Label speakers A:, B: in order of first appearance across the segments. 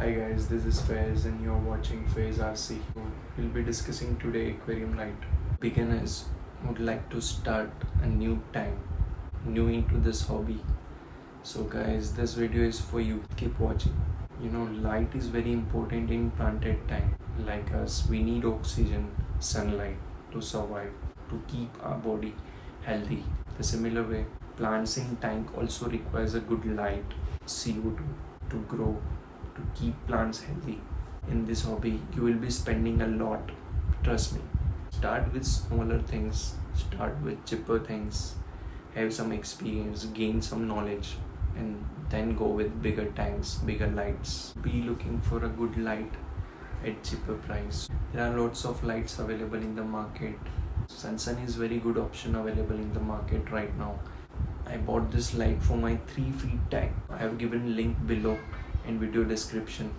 A: Hi guys, this is Faiz and you're watching Faiz RC. We'll be discussing today aquarium light. Beginners would like to start a new time, new into this hobby. So guys, this video is for you. Keep watching. Light is very important in planted tank. Like us, we need oxygen, sunlight to survive, to keep our body healthy. The similar way, plants in tank also requires a good light, CO2 to grow, to keep plants healthy. In this hobby, you will be spending a lot. Trust me. Start with smaller things, start with cheaper things, have some experience, gain some knowledge, and then go with bigger tanks, bigger lights. Be looking for a good light at cheaper price. There are lots of lights available in the market. Sunsun is very good option available in the market right now. I bought this light for my 3 feet tank. I have given link below in video description.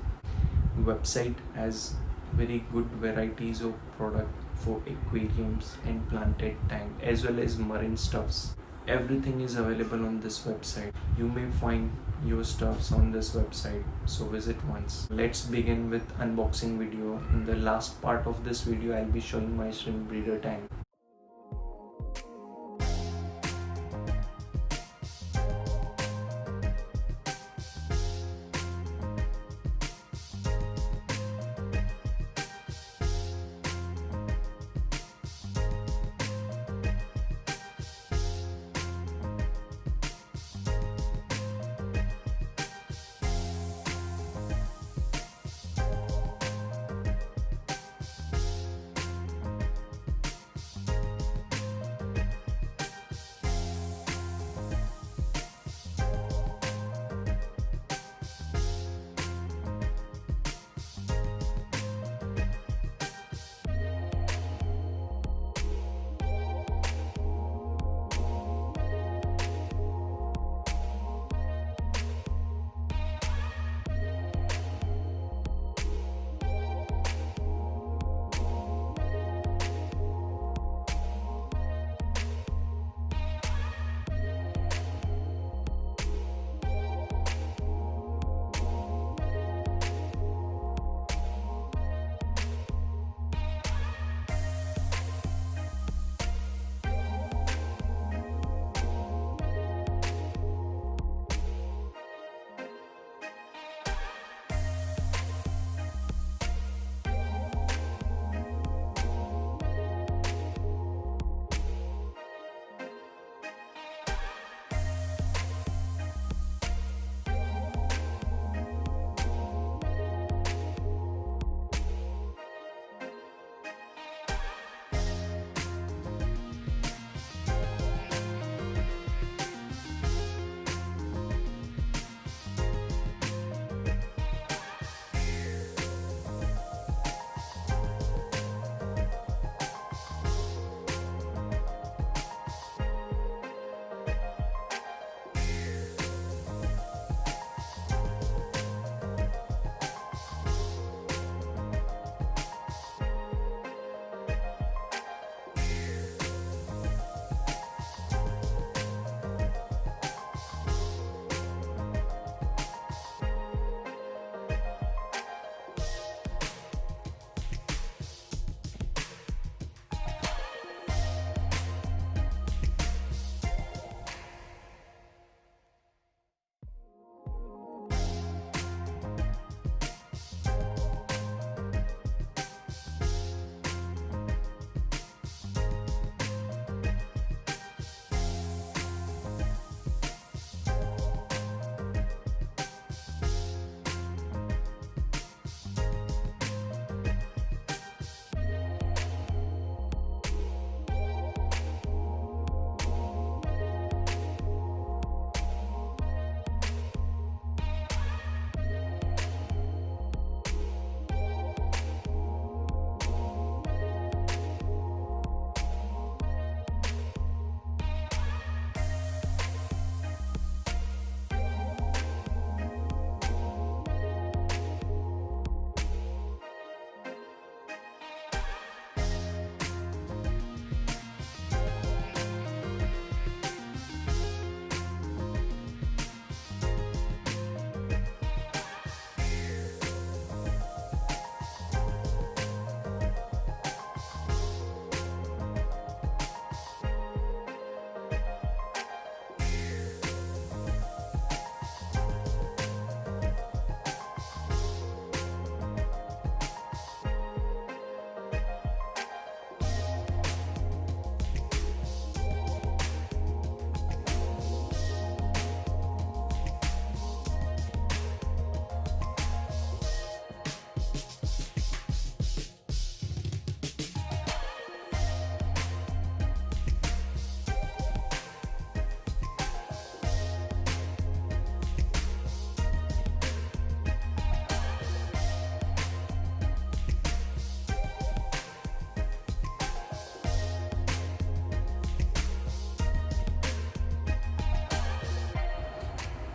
A: Website has very good varieties of product for aquariums and planted tank as well as marine stuffs. Everything is available on this website. You may find your stuffs on this website, so visit once. Let's begin with unboxing video. In the last part of this video, I'll be showing my shrimp breeder tank.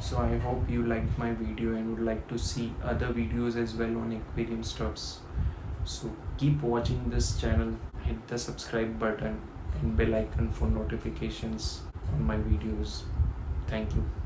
A: So I hope you liked my video and would like to see other videos as well on aquarium stuffs. So keep watching this channel, hit the subscribe button and bell icon for notifications on my videos. Thank you.